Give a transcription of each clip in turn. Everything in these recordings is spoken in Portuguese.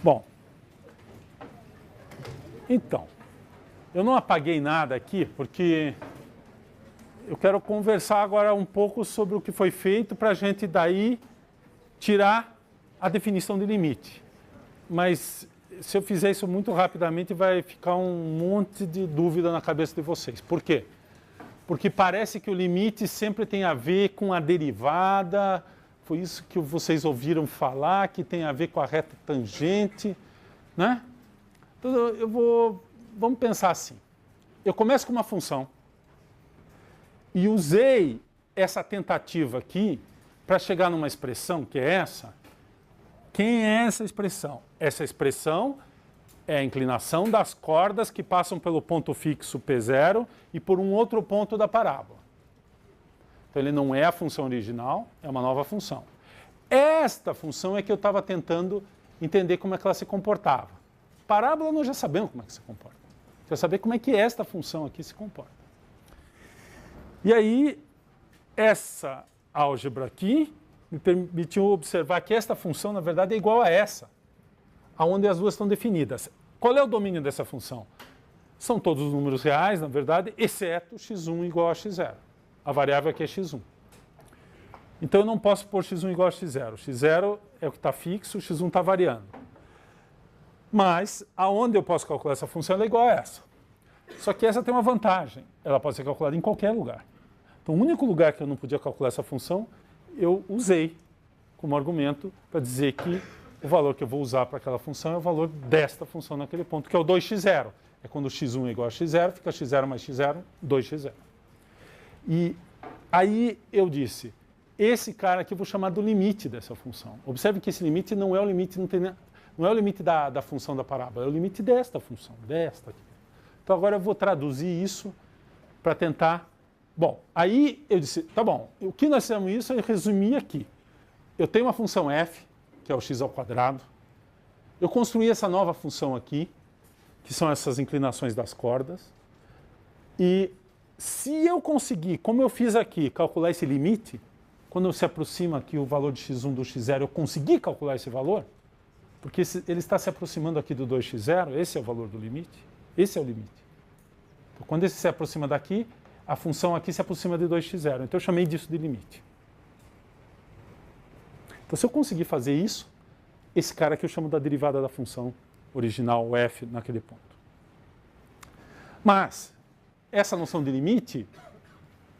Bom, então, eu não apaguei nada aqui porque eu quero conversar agora um pouco sobre o que foi feito para a gente daí tirar a definição de limite. Mas se eu fizer isso muito rapidamente vai ficar um monte de dúvida na cabeça de vocês. Por quê? Porque parece que o limite sempre tem a ver com a derivada, foi isso que vocês ouviram falar, que tem a ver com a reta tangente, né? Então vamos pensar assim. Eu começo com uma função e usei essa tentativa aqui para chegar numa expressão que é essa. Quem é essa expressão? Essa expressão é a inclinação das cordas que passam pelo ponto fixo P0 e por um outro ponto da parábola. Então ele não é a função original, é uma nova função. Esta função é que eu estava tentando entender como é que ela se comportava. Parábola nós já sabemos como é que se comporta. Já saber como é que esta função aqui se comporta. E aí, essa álgebra aqui me permitiu observar que esta função, na verdade, é igual a essa, onde as duas estão definidas. Qual é o domínio dessa função? São todos os números reais, na verdade, exceto x1 igual a x0. A variável aqui é x1. Então eu não posso pôr x1 igual a x0. x0 é o que está fixo, x1 está variando. Mas aonde eu posso calcular essa função ela é igual a essa. Só que essa tem uma vantagem. Ela pode ser calculada em qualquer lugar. Então o único lugar que eu não podia calcular essa função, eu usei como argumento para dizer que o valor que eu vou usar para aquela função é o valor desta função naquele ponto, que é o 2x0. É quando x1 é igual a x0, fica x0 mais x0, 2x0. E aí eu disse, esse cara aqui eu vou chamar do limite dessa função. Observe que esse limite não é o limite, não é o limite da função da parábola, é o limite desta função, desta aqui. Então agora eu vou traduzir isso para tentar... Bom, aí eu disse, tá bom, o que nós fizemos isso eu resumi aqui. Eu tenho uma função f, que é o x ao quadrado. Eu construí essa nova função aqui, que são essas inclinações das cordas. E se eu conseguir, como eu fiz aqui, calcular esse limite, quando se aproxima aqui o valor de x1 do x0, eu consegui calcular esse valor, porque ele está se aproximando aqui do 2x0, esse é o valor do limite, esse é o limite. Então, quando esse se aproxima daqui, a função aqui se aproxima de 2x0. Então eu chamei disso de limite. Então se eu conseguir fazer isso, esse cara aqui eu chamo da derivada da função original, f, naquele ponto. Mas essa noção de limite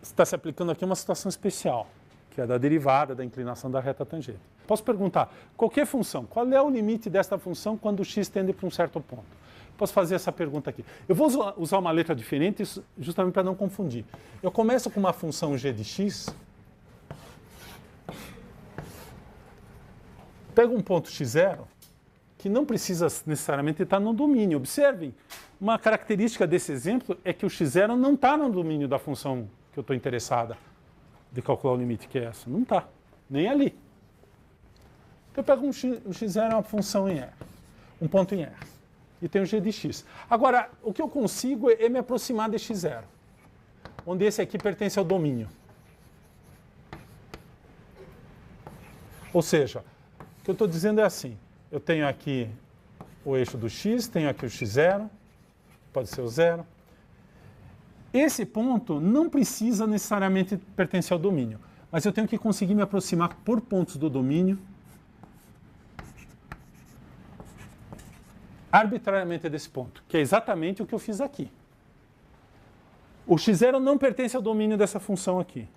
está se aplicando aqui a uma situação especial, que é da derivada da inclinação da reta tangente. Posso perguntar, qualquer função, qual é o limite desta função quando o x tende para um certo ponto? Posso fazer essa pergunta aqui. Eu vou usar uma letra diferente justamente para não confundir. Eu começo com uma função g de x, pego um ponto x0, que não precisa necessariamente estar no domínio. Observem, uma característica desse exemplo é que o x0 não está no domínio da função que eu estou interessada de calcular o limite, que é essa. Não está, nem ali. Então eu pego um x0 é uma função em R, um ponto em R, e tenho g de x. Agora, o que eu consigo é me aproximar de x0, onde esse aqui pertence ao domínio. Ou seja, o que eu estou dizendo é assim, eu tenho aqui o eixo do x, tenho aqui o x0, pode ser o 0. Esse ponto não precisa necessariamente pertencer ao domínio, mas eu tenho que conseguir me aproximar por pontos do domínio arbitrariamente desse ponto, que é exatamente o que eu fiz aqui. O x0 não pertence ao domínio dessa função aqui,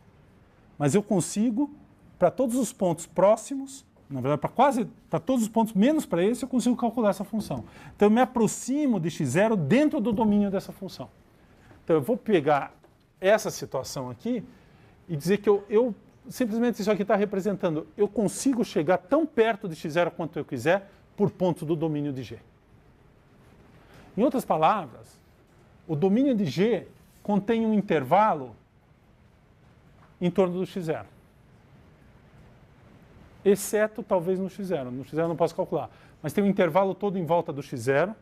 mas eu consigo, para todos os pontos próximos, na verdade, para todos os pontos, menos para esse, eu consigo calcular essa função. Então, eu me aproximo de x0 dentro do domínio dessa função. Então, eu vou pegar essa situação aqui e dizer que eu simplesmente isso aqui está representando, eu consigo chegar tão perto de x0 quanto eu quiser por ponto do domínio de G. Em outras palavras, o domínio de G contém um intervalo em torno do x0. Exceto, talvez, no x0. No x0 eu não posso calcular. Mas tem um intervalo todo em volta do x0,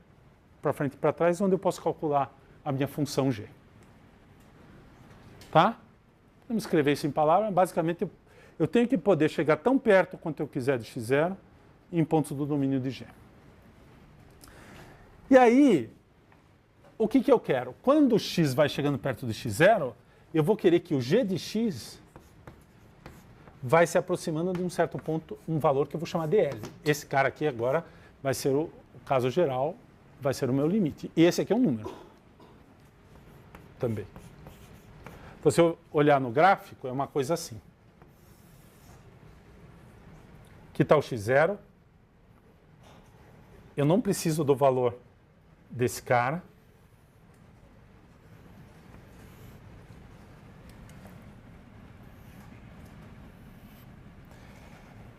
para frente e para trás, onde eu posso calcular a minha função G. Tá? Vamos escrever isso em palavras. Basicamente, eu tenho que poder chegar tão perto quanto eu quiser de x0 em pontos do domínio de G. E aí, o que eu quero? Quando o x vai chegando perto de x0, eu vou querer que o g de x vai se aproximando de um certo ponto, um valor que eu vou chamar de L. Esse cara aqui agora vai ser o caso geral, vai ser o meu limite. E esse aqui é um número. Também. Então, se eu olhar no gráfico, é uma coisa assim. Aqui está o x0. Eu não preciso do valor desse cara.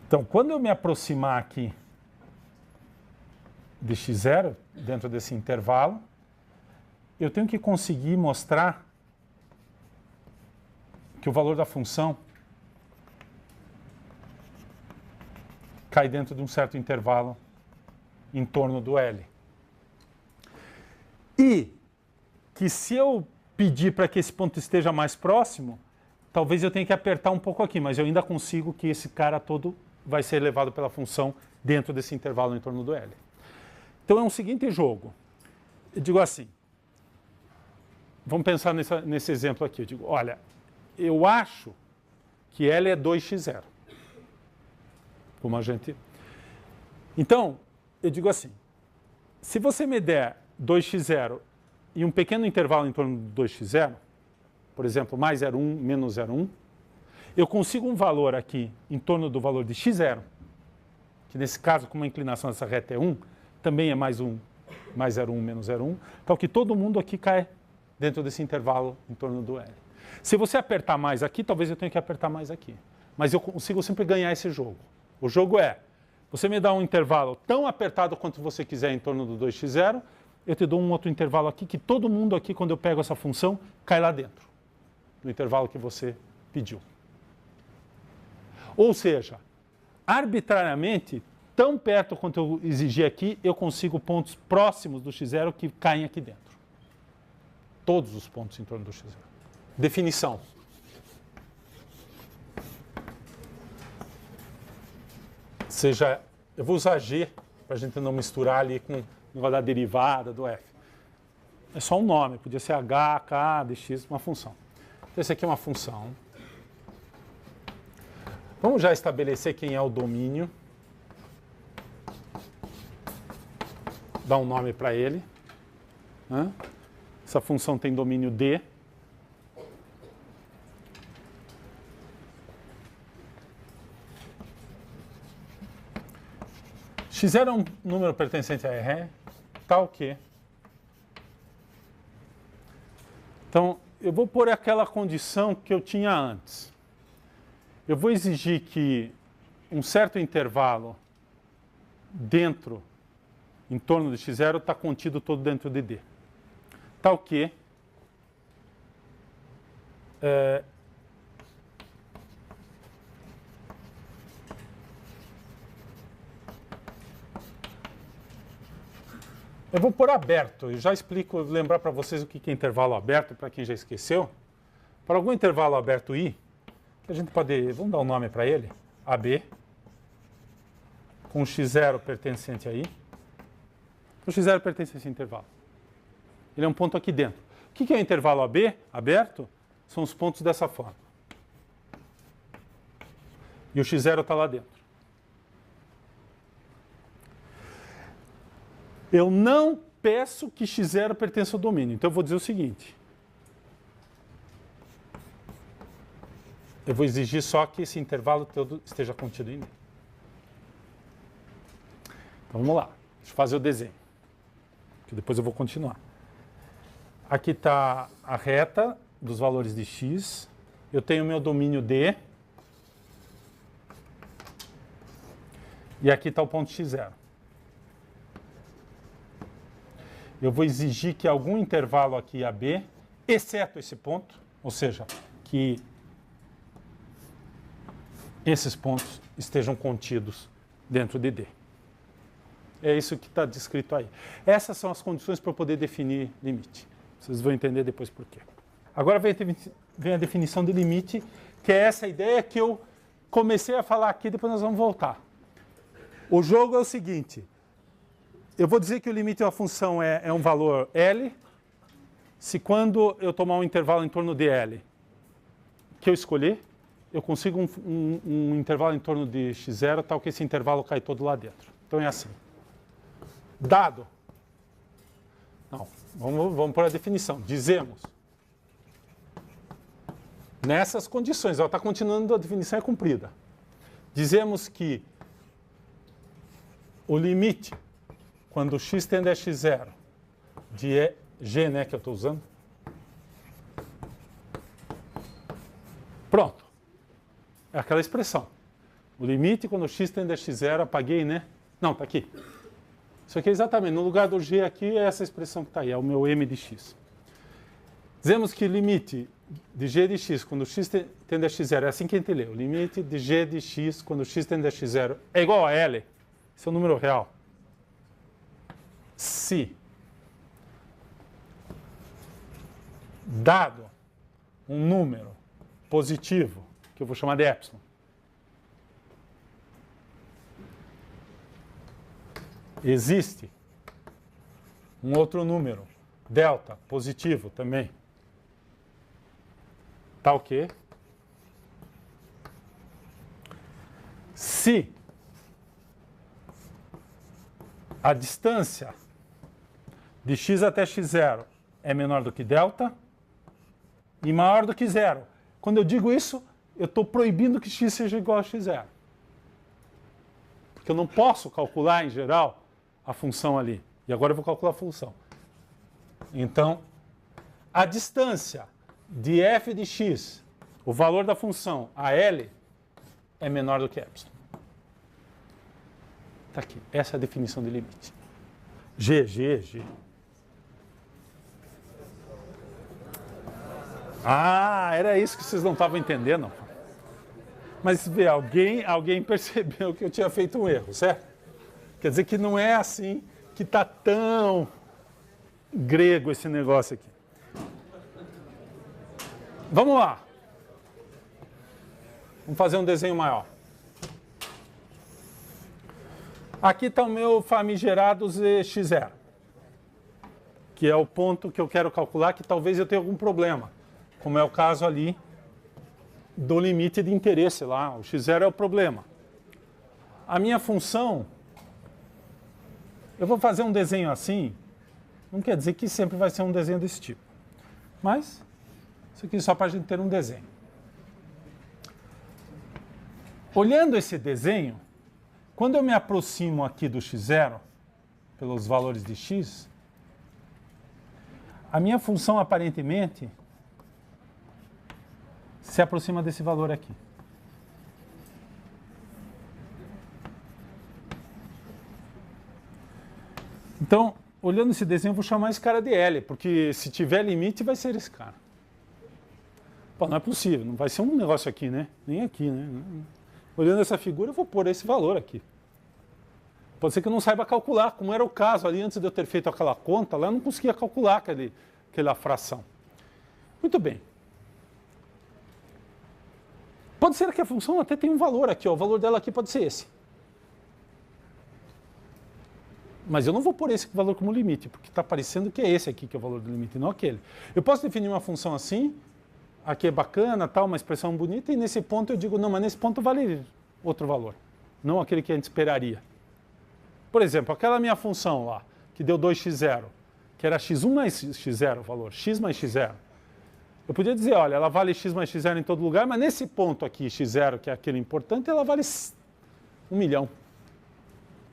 Então, quando eu me aproximar aqui de x0, dentro desse intervalo, eu tenho que conseguir mostrar que o valor da função cai dentro de um certo intervalo em torno do L. E que se eu pedir para que esse ponto esteja mais próximo, talvez eu tenha que apertar um pouco aqui, mas eu ainda consigo que esse cara todo vai ser elevado pela função dentro desse intervalo em torno do L. Então é um seguinte jogo. Eu digo assim, vamos pensar nesse exemplo aqui. Eu digo, olha, eu acho que L é 2x0. Como a gente... Então, eu digo assim, se você me der 2x0 e um pequeno intervalo em torno de 2x0, por exemplo, mais 0,1, menos 0,1, eu consigo um valor aqui em torno do valor de x0, que nesse caso, como a inclinação dessa reta é 1, também é mais 1, mais 0,1, menos 0,1, então que todo mundo aqui cai dentro desse intervalo em torno do L. Se você apertar mais aqui, talvez eu tenha que apertar mais aqui. Mas eu consigo sempre ganhar esse jogo. O jogo é, você me dá um intervalo tão apertado quanto você quiser em torno do 2x0, eu te dou um outro intervalo aqui, que todo mundo aqui, quando eu pego essa função, cai lá dentro, no intervalo que você pediu. Ou seja, arbitrariamente, tão perto quanto eu exigir aqui, eu consigo pontos próximos do x0 que caem aqui dentro. Todos os pontos em torno do x0. Definição. Seja, eu vou usar G, para a gente não misturar ali com o negócio da derivada do f. É só um nome, podia ser h, k, dx, uma função. Então, esse aqui é uma função. Vamos já estabelecer quem é o domínio. Dar um nome para ele. Essa função tem domínio D. x0 é um número pertencente a R, tal que... Então, eu vou pôr aquela condição que eu tinha antes. Eu vou exigir que um certo intervalo dentro, em torno de x0, está contido todo dentro de D. Tal que eu vou pôr aberto. Eu já explico, lembrar para vocês o que é intervalo aberto, para quem já esqueceu. Para algum intervalo aberto I, que a gente pode, vamos dar um nome para ele, AB, com x0 pertencente a I. O x0 pertence a esse intervalo. Ele é um ponto aqui dentro. O que é o intervalo AB, aberto? São os pontos dessa forma. E o x0 está lá dentro. Eu não peço que x0 pertença ao domínio. Então eu vou dizer o seguinte. Eu vou exigir só que esse intervalo todo esteja contido em D. Então vamos lá. Deixa eu fazer o desenho. Que depois eu vou continuar. Aqui está a reta dos valores de x. Eu tenho o meu domínio D. E aqui está o ponto x0. Eu vou exigir que algum intervalo aqui AB, exceto esse ponto, ou seja, que esses pontos estejam contidos dentro de D. É isso que está descrito aí. Essas são as condições para eu poder definir limite. Vocês vão entender depois por quê. Agora vem a definição de limite, que é essa ideia que eu comecei a falar aqui, depois nós vamos voltar. O jogo é o seguinte. eu vou dizer que o limite de uma função é um valor L, se quando eu tomar um intervalo em torno de L que eu escolher, eu consigo um intervalo em torno de x0, tal que esse intervalo cai todo lá dentro. Então é assim. Dado. Não, vamos por a definição. Dizemos. Nessas condições, ela está continuando, a definição é cumprida. Dizemos que o limite, quando x tende a x0, de g, né, que eu estou usando. Pronto. É aquela expressão. O limite, quando x tende a x0, apaguei, né? Não, está aqui. Isso aqui é exatamente, no lugar do g aqui, é essa expressão que está aí, é o meu m de x. Dizemos que o limite de g de x, quando x tende a x0, é assim que a gente lê. O limite de g de x, quando x tende a x0, é igual a L. Esse é o número real. Se dado um número positivo, que eu vou chamar de epsilon, existe um outro número, delta, positivo também, tal que se a distância de x até x0 é menor do que delta e maior do que zero. Quando eu digo isso, eu estou proibindo que x seja igual a x0. Porque eu não posso calcular, em geral, a função ali. E agora eu vou calcular a função. Então, a distância de f de x, o valor da função a L, é menor do que epsilon. Está aqui. Essa é a definição de limite. G. Ah, era isso que vocês não estavam entendendo. Mas vê, alguém percebeu que eu tinha feito um erro, certo? Quer dizer que não é assim que está tão grego esse negócio aqui. Vamos lá. Vamos fazer um desenho maior. Aqui está o meu famigerado x0, que é o ponto que eu quero calcular, que talvez eu tenha algum problema, como é o caso ali do limite de interesse lá. O x0 é o problema. A minha função, eu vou fazer um desenho assim, não quer dizer que sempre vai ser um desenho desse tipo, mas isso aqui é só para a gente ter um desenho. Olhando esse desenho, quando eu me aproximo aqui do x0, pelos valores de x, a minha função aparentemente se aproxima desse valor aqui. Então, olhando esse desenho, eu vou chamar esse cara de L, porque se tiver limite, vai ser esse cara. Pô, não é possível, não vai ser um negócio aqui, né? Nem aqui, né? Olhando essa figura, eu vou pôr esse valor aqui. Pode ser que eu não saiba calcular, como era o caso ali, antes de eu ter feito aquela conta, lá eu não conseguia calcular aquela fração. Muito bem. Pode ser que a função até tenha um valor aqui, ó. O valor dela aqui pode ser esse. Mas eu não vou pôr esse valor como limite, porque está parecendo que é esse aqui que é o valor do limite, não aquele. Eu posso definir uma função assim, aqui é bacana, tal, uma expressão bonita, e nesse ponto eu digo, não, mas nesse ponto vale outro valor, não aquele que a gente esperaria. Por exemplo, aquela minha função lá, que deu 2x0, que era x1 mais x0 o valor, x mais x0. Eu podia dizer, olha, ela vale x mais x0 em todo lugar, mas nesse ponto aqui, x0, que é aquele importante, ela vale 1 milhão.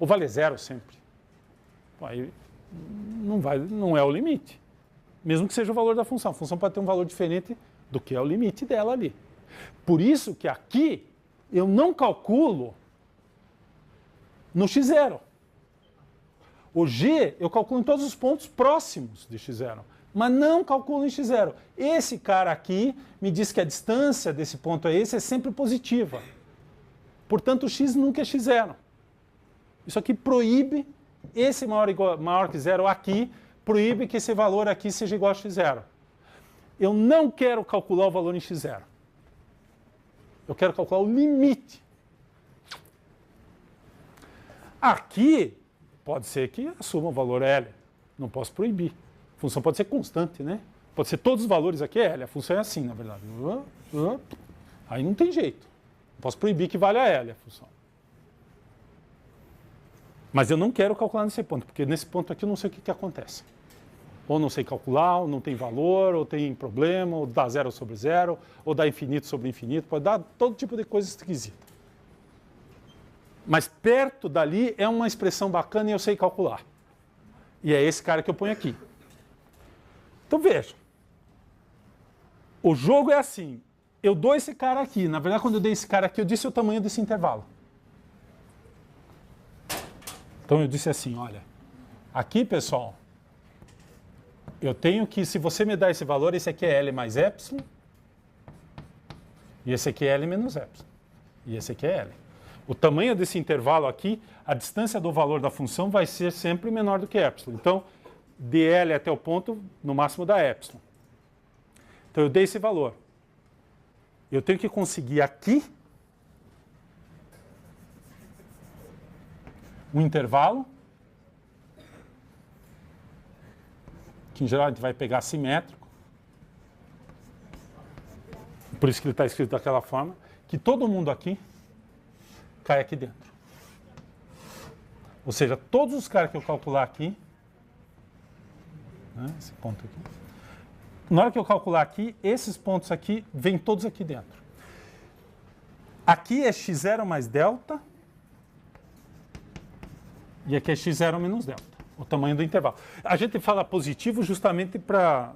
Ou vale 0 sempre. Pô, aí não é o limite. Mesmo que seja o valor da função. A função pode ter um valor diferente do que é o limite dela ali. Por isso que aqui eu não calculo no x0. O g eu calculo em todos os pontos próximos de x0, mas não calculo em x0. Esse cara aqui me diz que a distância desse ponto a esse é sempre positiva. Portanto, o x nunca é x0. Isso aqui proíbe, esse maior que zero aqui, proíbe que esse valor aqui seja igual a x0. Eu não quero calcular o valor em x0. Eu quero calcular o limite. Aqui, Pode ser que assuma o valor L. Não posso proibir. A função pode ser constante, né? Pode ser todos os valores aqui é L. A função é assim, na verdade. Aí não tem jeito. Não posso proibir que valha L a função. Mas eu não quero calcular nesse ponto, porque nesse ponto aqui eu não sei o que acontece. Ou não sei calcular, ou não tem valor, ou tem problema, ou dá zero sobre zero, ou dá infinito sobre infinito, pode dar todo tipo de coisa esquisita. Mas perto dali é uma expressão bacana e eu sei calcular. E é esse cara que eu ponho aqui. Então veja. O jogo é assim. Eu dou esse cara aqui. Na verdade, quando eu dei esse cara aqui, eu disse o tamanho desse intervalo. Então eu disse assim, olha. Aqui, pessoal, eu tenho que, se você me dá esse valor, esse aqui é L mais epsilon. E esse aqui é L menos epsilon. E esse aqui é L. O tamanho desse intervalo aqui, a distância do valor da função vai ser sempre menor do que epsilon. Então, de L até o ponto, no máximo da epsilon. Então, eu dei esse valor. Eu tenho que conseguir aqui um intervalo, que em geral a gente vai pegar simétrico. Por isso que ele está escrito daquela forma, que todo mundo aqui cai aqui dentro. Ou seja, todos os caras que eu calcular aqui, né, esse ponto aqui, na hora que eu calcular aqui, esses pontos aqui, vêm todos aqui dentro. Aqui é x0 mais delta, e aqui é x0 menos delta, o tamanho do intervalo. A gente fala positivo justamente para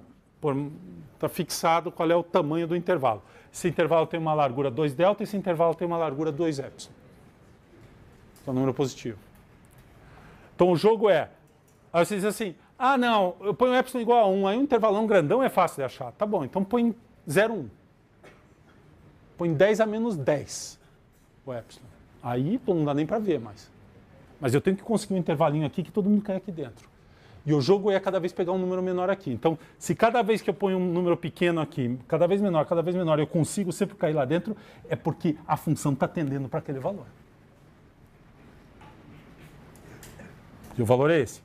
estar fixado qual é o tamanho do intervalo. Esse intervalo tem uma largura 2 delta, esse intervalo tem uma largura 2 epsilon. É um número positivo. Então o jogo é, aí você diz assim, ah não, eu ponho epsilon igual a 1, aí um intervalão grandão é fácil de achar. Tá bom, então põe 0, 1. Põe 10 a menos 10 o epsilon. Aí pô, não dá nem para ver mais. Mas eu tenho que conseguir um intervalinho aqui que todo mundo cai aqui dentro. E o jogo é cada vez pegar um número menor aqui. Então, se cada vez que eu ponho um número pequeno aqui, cada vez menor, eu consigo sempre cair lá dentro, é porque a função está tendendo para aquele valor. E o valor é esse.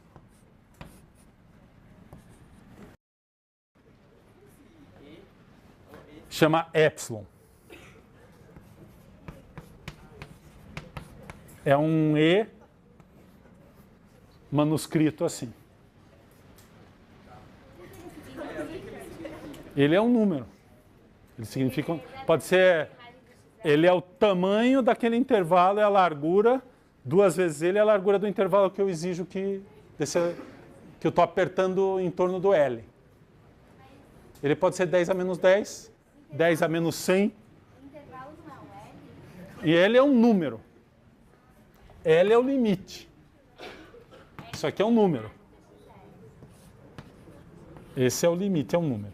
Chama epsilon. É um E manuscrito assim. Ele é um número. Ele significa, pode ser, ele é o tamanho daquele intervalo, é a largura, duas vezes ele é a largura do intervalo que eu exijo que eu estou apertando em torno do L. Ele pode ser 10 a menos 10, 10 a menos 100. E L é um número. L é o limite. Isso aqui é um número. Esse é o limite, é um número.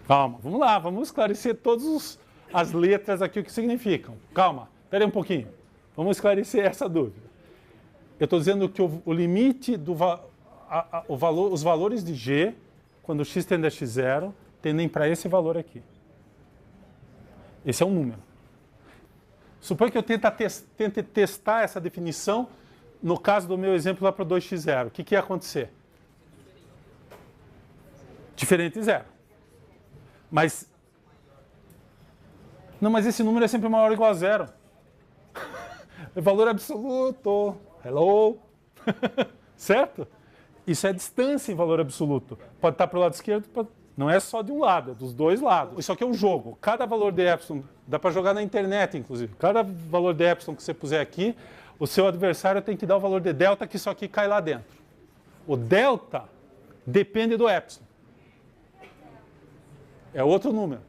Calma, vamos lá, vamos esclarecer todas as letras aqui, o que significam. Calma, espera aí um pouquinho. Vamos esclarecer essa dúvida. Eu estou dizendo que o limite do os valores de G, quando x tende a x0, tendem para esse valor aqui. Esse é um número. Suponha que eu tente testar essa definição no caso do meu exemplo lá para 2x0. O que ia acontecer? Diferente de zero. Mas esse número é sempre maior ou igual a zero. É valor absoluto. Hello? Certo? Isso é distância em valor absoluto. Pode estar para o lado esquerdo, não é só de um lado, é dos dois lados. Isso aqui é um jogo. Cada valor de epsilon, dá para jogar na internet, inclusive. Cada valor de epsilon que você puser aqui, o seu adversário tem que dar o valor de delta, que isso aqui cai lá dentro. O delta depende do epsilon. É outro número.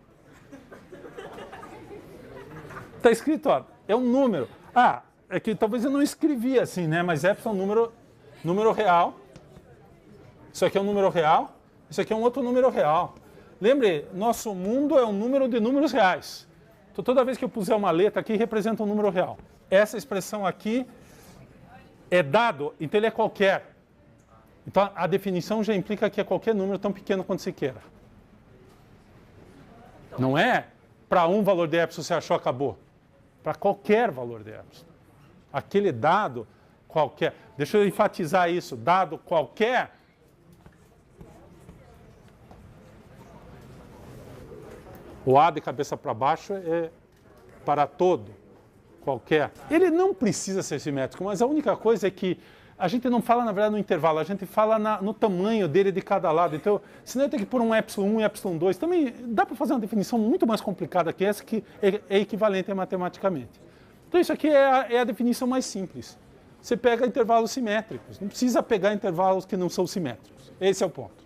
Está escrito, ó, é um número. Ah, é que talvez eu não escrevi assim, né? Mas epsilon é um número real. Isso aqui é um número real. Isso aqui é um outro número real. Lembre, nosso mundo é um número de números reais. Então, toda vez que eu puser uma letra aqui, representa um número real. Essa expressão aqui é dado, então ele é qualquer. Então, a definição já implica que é qualquer número tão pequeno quanto você queira. Não é para um valor de epsilon você achou, acabou. Para qualquer valor de epsilon. Aquele dado qualquer, deixa eu enfatizar isso, dado qualquer, o A de cabeça para baixo é para todo, qualquer. Ele não precisa ser simétrico, mas a única coisa é que a gente não fala, na verdade, no intervalo, a gente fala no tamanho dele de cada lado. Então, senão eu tenho que pôr um epsilon 1 e epsilon 2. Também dá para fazer uma definição muito mais complicada que essa, que é equivalente matematicamente. Então, isso aqui é a definição mais simples. Você pega intervalos simétricos, não precisa pegar intervalos que não são simétricos. Esse é o ponto.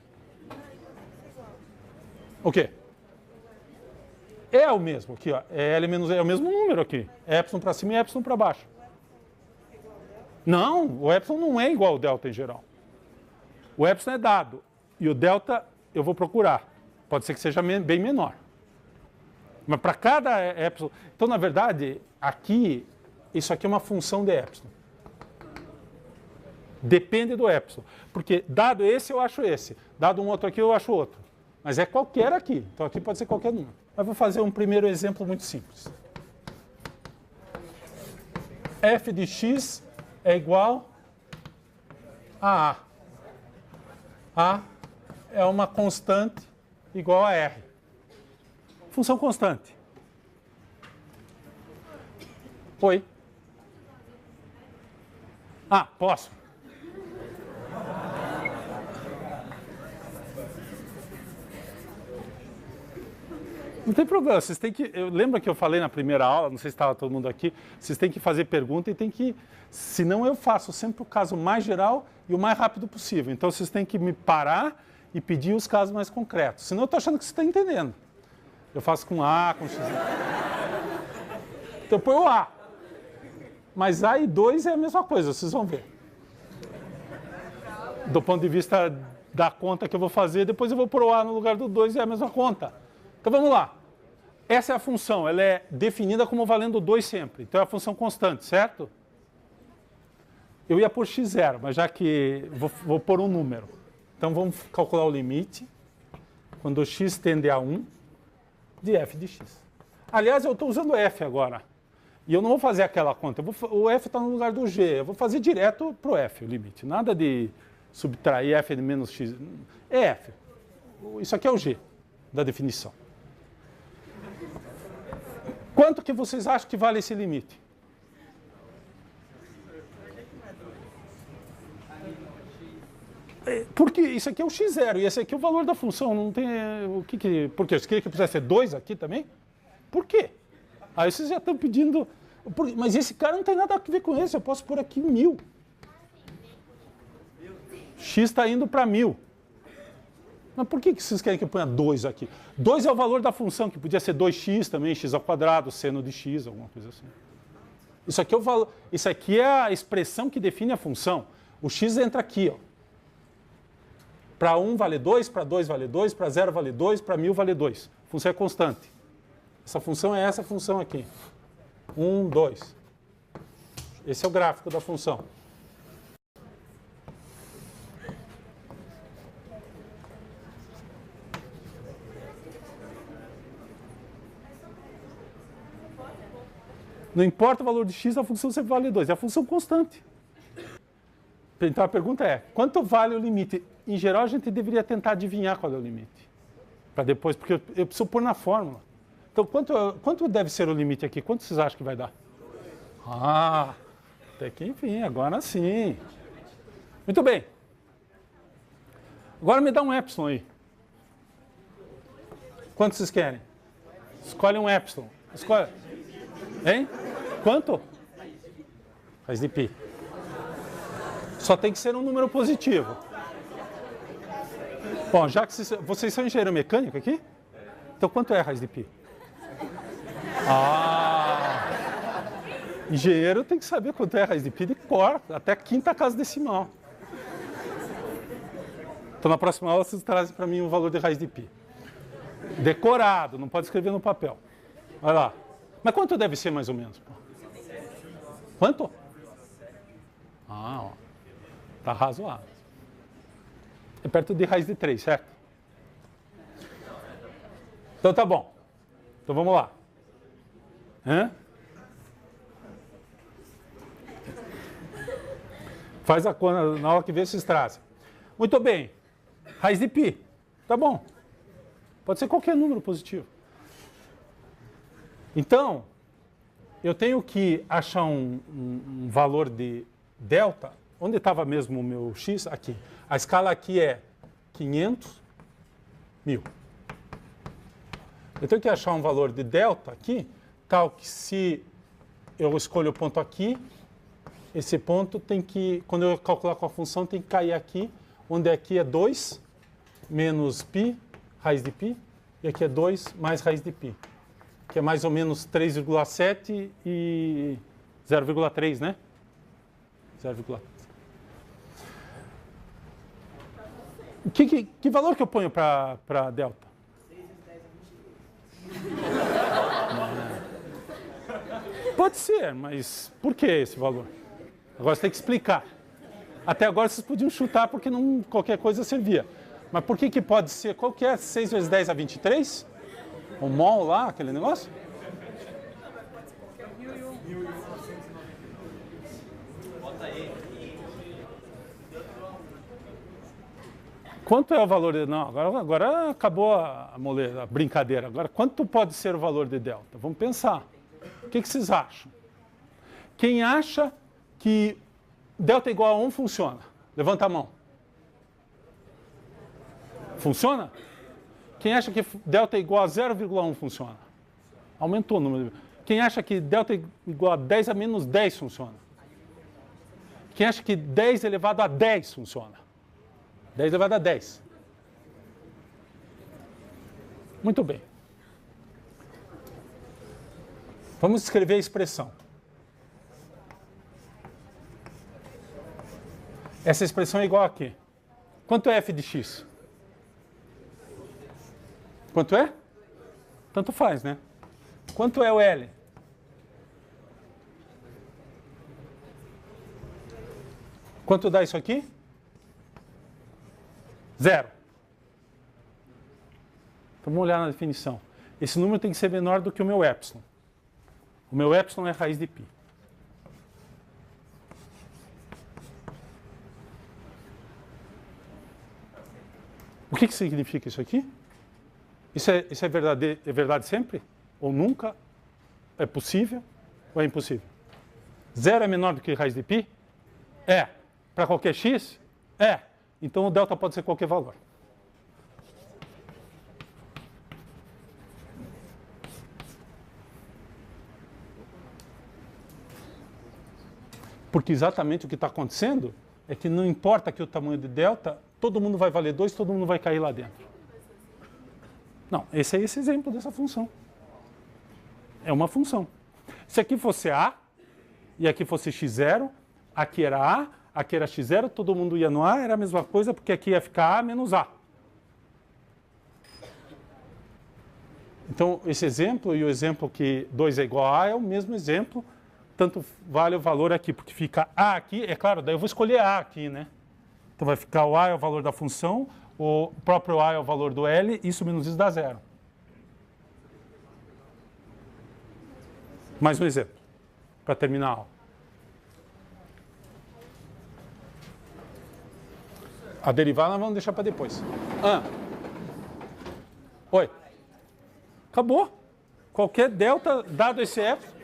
O quê? É o mesmo aqui, ó. L menos é o mesmo número aqui. Epsilon para cima e epsilon para baixo. Não, o epsilon não é igual ao delta em geral. O epsilon é dado. E o delta eu vou procurar. Pode ser que seja bem menor. Mas para cada epsilon... Então, na verdade, aqui, isso aqui é uma função de epsilon. Depende do epsilon. Porque dado esse, eu acho esse. Dado um outro aqui, eu acho outro. Mas é qualquer aqui. Então, aqui pode ser qualquer número. Mas vou fazer um primeiro exemplo muito simples. F de x é igual a A. A é uma constante igual a R. Função constante. Oi. Ah, posso? Não tem problema, vocês têm que... Lembra que eu falei na primeira aula, não sei se estava todo mundo aqui, vocês têm que fazer pergunta e tem que... Senão eu faço sempre o caso mais geral e o mais rápido possível. Então vocês têm que me parar e pedir os casos mais concretos. Senão eu estou achando que você está entendendo. Eu faço com A, com X. Então eu ponho o A. Mas A e 2 é a mesma coisa, vocês vão ver. Do ponto de vista da conta que eu vou fazer, depois eu vou pôr o A no lugar do 2 e é a mesma conta. Então vamos lá. Essa é a função, ela é definida como valendo 2 sempre. Então é a função constante, certo? Eu ia pôr x0, mas já que vou pôr um número. Então vamos calcular o limite, quando x tende a 1, de f de x. Aliás, eu estou usando f agora. E eu não vou fazer aquela conta. O f está no lugar do g. Eu vou fazer direto para o f, o limite. Nada de subtrair f de menos x. É f. Isso aqui é o g da definição. Quanto que vocês acham que vale esse limite? Porque isso aqui é o x0 e esse aqui é o valor da função. Não tem... Por quê? Você queria que eu pusesse ser 2 aqui também? Por quê? Aí vocês já estão pedindo... Mas esse cara não tem nada a ver com esse. Eu posso pôr aqui 1000. X está indo para 1000. Mas por que vocês querem que eu ponha 2 aqui? 2 é o valor da função, que podia ser 2x também, x ao quadrado, seno de x, alguma coisa assim. Isso aqui é o valor, isso aqui é a expressão que define a função. O x entra aqui, ó. Para 1 vale 2, para 2 vale 2, para 0 vale 2, para 1000 vale 2. A função é constante. Essa função é essa função aqui. 1, 2. Esse é o gráfico da função. Não importa o valor de x, a função sempre vale 2. É a função constante. Então a pergunta é, quanto vale o limite? Em geral, a gente deveria tentar adivinhar qual é o limite. Para depois, porque eu preciso pôr na fórmula. Então, quanto deve ser o limite aqui? Quanto vocês acham que vai dar? Ah, até que enfim, agora sim. Muito bem. Agora me dá um epsilon aí. Quanto vocês querem? Escolhe um epsilon. Escolhe. Hein? Quanto? Raiz de π. Só tem que ser um número positivo. Bom, já que vocês são engenheiro mecânico aqui? Então quanto é a raiz de π? Ah! Engenheiro tem que saber quanto é a raiz de π de cor, até a quinta casa decimal. Então na próxima aula vocês trazem para mim o valor de raiz de π. Decorado, não pode escrever no papel. Olha lá. Mas quanto deve ser mais ou menos? Quanto? Ah, ó. Tá razoável. É perto de raiz de 3, certo? Então tá bom. Então vamos lá. Faz a conta na hora que vê se trazem. Muito bem. Raiz de π. Tá bom. Pode ser qualquer número positivo. Então, eu tenho que achar um valor de delta. Onde estava mesmo o meu x? Aqui. A escala aqui é 500, 1000. Eu tenho que achar um valor de delta aqui, tal que se eu escolho o ponto aqui, esse ponto tem que, quando eu calcular com a função, tem que cair aqui, onde aqui é 2 menos π, raiz de π, e aqui é 2 mais raiz de π, que é mais ou menos 3,7 e 0,3, né? 0,3. Que valor que eu ponho para delta? 6 vezes 10 é 22. Pode ser, mas por que esse valor? Agora você tem que explicar. Até agora vocês podiam chutar porque não, qualquer coisa servia. Mas por que pode ser? Qual que é 6 vezes 10 a 23? O mol lá, aquele negócio? Quanto é o valor de... Não, agora acabou a brincadeira. Agora, quanto pode ser o valor de delta? Vamos pensar. O que vocês acham? Quem acha que delta igual a 1 funciona? Levanta a mão. Funciona? Quem acha que delta igual a 0,1 funciona? Aumentou o número. Quem acha que delta igual a 10 a menos 10 funciona? Quem acha que 10 elevado a 10 funciona? 10 elevado a 10. Muito bem. Vamos escrever a expressão. Essa expressão é igual a quê? Quanto é f de x? Quanto é? Tanto faz, né? Quanto é o L? Quanto dá isso aqui? 0. Então, vamos olhar na definição. Esse número tem que ser menor do que o meu epsilon. O meu epsilon é a raiz de π. O que significa isso aqui? Isso é verdade sempre? Ou nunca? É possível ou é impossível? 0 é menor do que raiz de π? É. Para qualquer x? É. Então o delta pode ser qualquer valor. Porque exatamente o que está acontecendo é que não importa aqui o tamanho de delta, todo mundo vai valer 2, todo mundo vai cair lá dentro. Não, esse é esse exemplo dessa função. É uma função. Se aqui fosse A, e aqui fosse x0, aqui era A, aqui era x0, todo mundo ia no A, era a mesma coisa, porque aqui ia ficar A menos A. Então, esse exemplo e o exemplo que 2 é igual a A é o mesmo exemplo, tanto vale o valor aqui, porque fica A aqui, é claro, daí eu vou escolher A aqui, né? Então vai ficar o A é o valor da função, o próprio A é o valor do L, isso menos isso dá 0. Mais um exemplo, para terminar a aula. A derivada nós vamos deixar para depois. Oi. Acabou. Qualquer delta, dado esse f.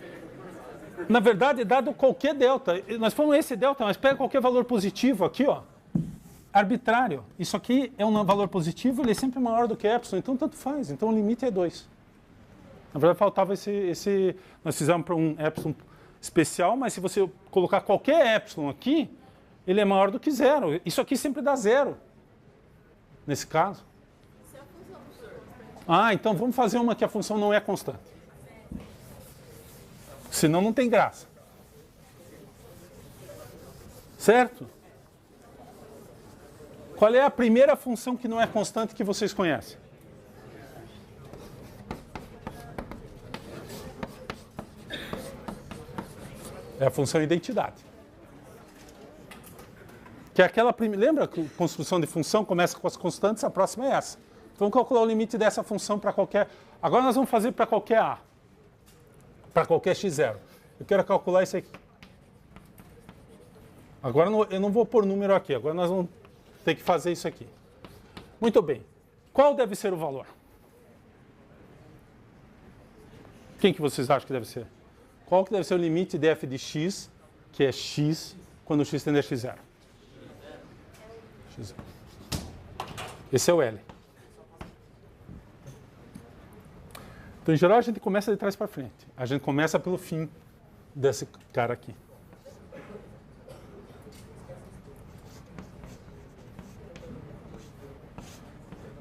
Na verdade, dado qualquer delta. Nós falamos esse delta, mas pega qualquer valor positivo aqui, ó. Arbitrário. Isso aqui é um valor positivo, ele é sempre maior do que epsilon, então tanto faz. Então o limite é 2. Na verdade, faltava esse nós fizemos para um epsilon especial, mas se você colocar qualquer epsilon aqui, ele é maior do que 0. Isso aqui sempre dá 0, nesse caso. Então vamos fazer uma que a função não é constante. Senão não tem graça. Certo? Qual é a primeira função que não é constante que vocês conhecem? É a função identidade. Que é aquela primeira. Lembra que a construção de função começa com as constantes, a próxima é essa. Então vamos calcular o limite dessa função para qualquer. Agora nós vamos fazer para qualquer A. Para qualquer x0. Eu quero calcular isso aqui. Agora eu não vou pôr número aqui, agora nós vamos ter que fazer isso aqui. Muito bem. Qual deve ser o valor? Quem que vocês acham que deve ser? Qual que deve ser o limite de f de x, que é x, quando x tende a x0? X0. Esse é o L. Então, em geral, a gente começa de trás para frente. A gente começa pelo fim desse cara aqui.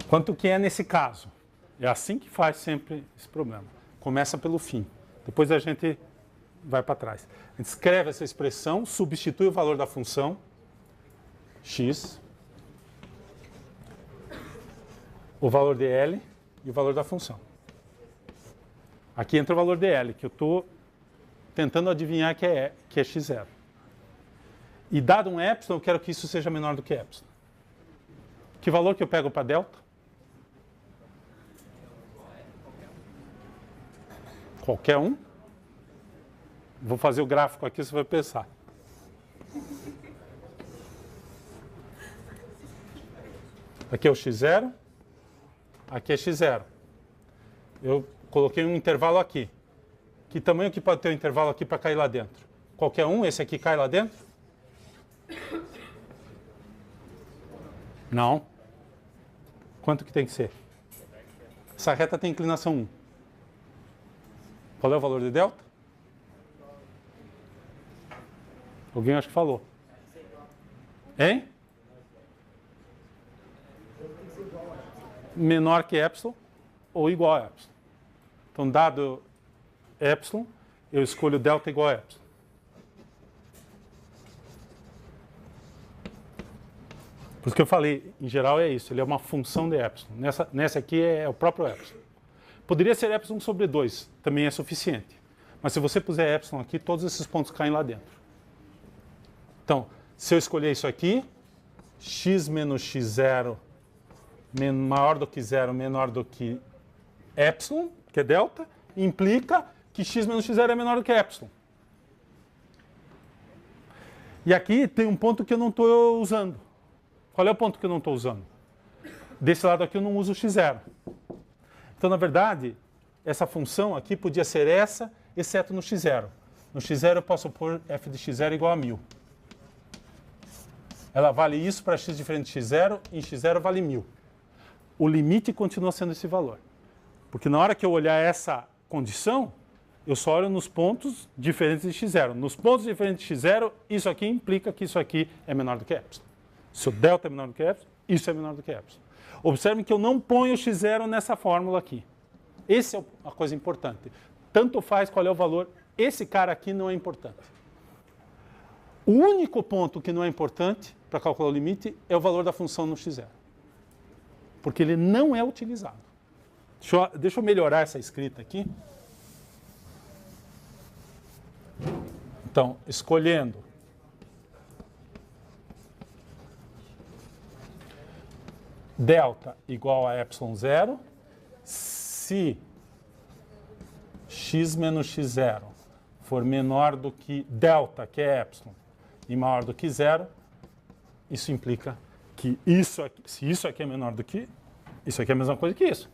Quanto que é nesse caso? É assim que faz sempre esse problema. Começa pelo fim. Depois a gente vai para trás. A gente escreve essa expressão, substitui o valor da função x, o valor de L e o valor da função. Aqui entra o valor de L, que eu estou tentando adivinhar que é x0. E dado um epsilon, eu quero que isso seja menor do que epsilon. Que valor que eu pego para delta? Qualquer um. Vou fazer o gráfico aqui, você vai pensar. Aqui é o x0, aqui é x0. Eu coloquei um intervalo aqui. Que tamanho que pode ter um intervalo aqui para cair lá dentro? Qualquer um, esse aqui cai lá dentro? Não. Quanto que tem que ser? Essa reta tem inclinação 1. Qual é o valor de delta? Alguém acho que falou. Hein? Menor que epsilon ou igual a epsilon. Então, dado epsilon, eu escolho delta igual a epsilon. Por isso que eu falei, em geral é isso, ele é uma função de epsilon. Nessa aqui é o próprio epsilon. Poderia ser epsilon sobre 2, também é suficiente. Mas se você puser epsilon aqui, todos esses pontos caem lá dentro. Então, se eu escolher isso aqui, x menos x0 maior do que 0, menor do que epsilon, que é delta, implica que x menos x0 é menor do que epsilon. E aqui tem um ponto que eu não estou usando. Qual é o ponto que eu não estou usando? Desse lado aqui eu não uso x0. Então, na verdade, essa função aqui podia ser essa, exceto no x0. No x0 eu posso pôr f de x0 igual a 1000. Ela vale isso para x diferente de x0, e em x0 vale 1000. O limite continua sendo esse valor. Porque na hora que eu olhar essa condição, eu só olho nos pontos diferentes de x0. Nos pontos diferentes de x0, isso aqui implica que isso aqui é menor do que epsilon. Se o delta é menor do que epsilon, isso é menor do que epsilon. Observem que eu não ponho x0 nessa fórmula aqui. Essa é a coisa importante. Tanto faz qual é o valor, esse cara aqui não é importante. O único ponto que não é importante para calcular o limite é o valor da função no x0. Porque ele não é utilizado. Deixa eu melhorar essa escrita aqui. Então, escolhendo delta igual a epsilon 0, se x menos x0 for menor do que delta, que é epsilon, e maior do que 0, isso implica que isso aqui, se isso aqui é menor do que, isso aqui é a mesma coisa que isso.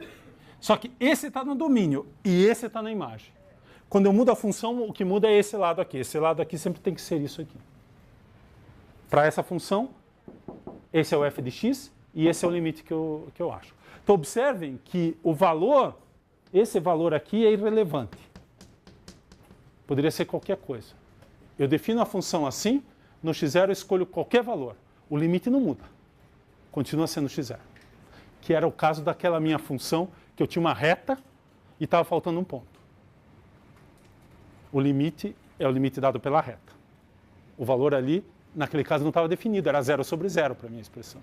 Só que esse está no domínio e esse está na imagem. Quando eu mudo a função, o que muda é esse lado aqui. Esse lado aqui sempre tem que ser isso aqui. Para essa função, esse é o f de x e esse é o limite que eu acho. Então, observem que o valor, esse valor aqui é irrelevante. Poderia ser qualquer coisa. Eu defino a função assim, no x0 eu escolho qualquer valor. O limite não muda. Continua sendo x0. Que era o caso daquela minha função, que eu tinha uma reta e estava faltando um ponto. O limite é o limite dado pela reta. O valor ali, naquele caso, não estava definido, era 0 sobre 0 para a minha expressão.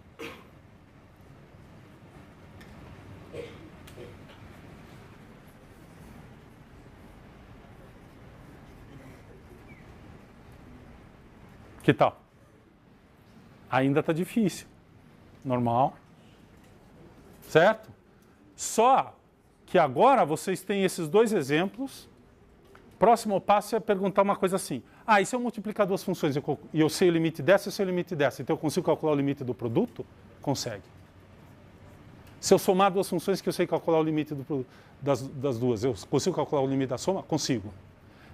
Que tal? Ainda está difícil. Normal. Certo? Só que agora vocês têm esses dois exemplos próximo passo é perguntar uma coisa assim. Ah, e se eu multiplicar duas funções e eu sei o limite dessa e eu sei o limite dessa, então eu consigo calcular o limite do produto? Consegue. Se eu somar duas funções que eu sei calcular o limite das duas, eu consigo calcular o limite da soma? Consigo.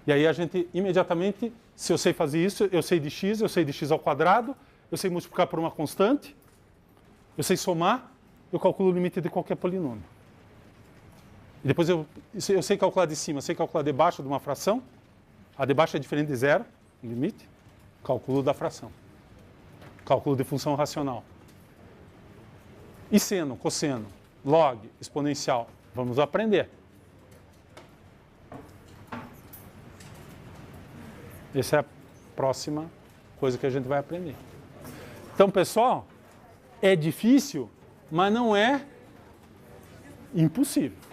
E aí a gente, imediatamente, se eu sei fazer isso, eu sei de x, eu sei de x ao quadrado, eu sei multiplicar por uma constante, eu sei somar, eu calculo o limite de qualquer polinômio. E depois eu sei calcular de cima, sei calcular de baixo de uma fração, a de baixo é diferente de zero, limite, cálculo da fração. Cálculo de função racional. E seno, cosseno, log, exponencial. Vamos aprender. Essa é a próxima coisa que a gente vai aprender. Então, pessoal, é difícil, mas não é impossível.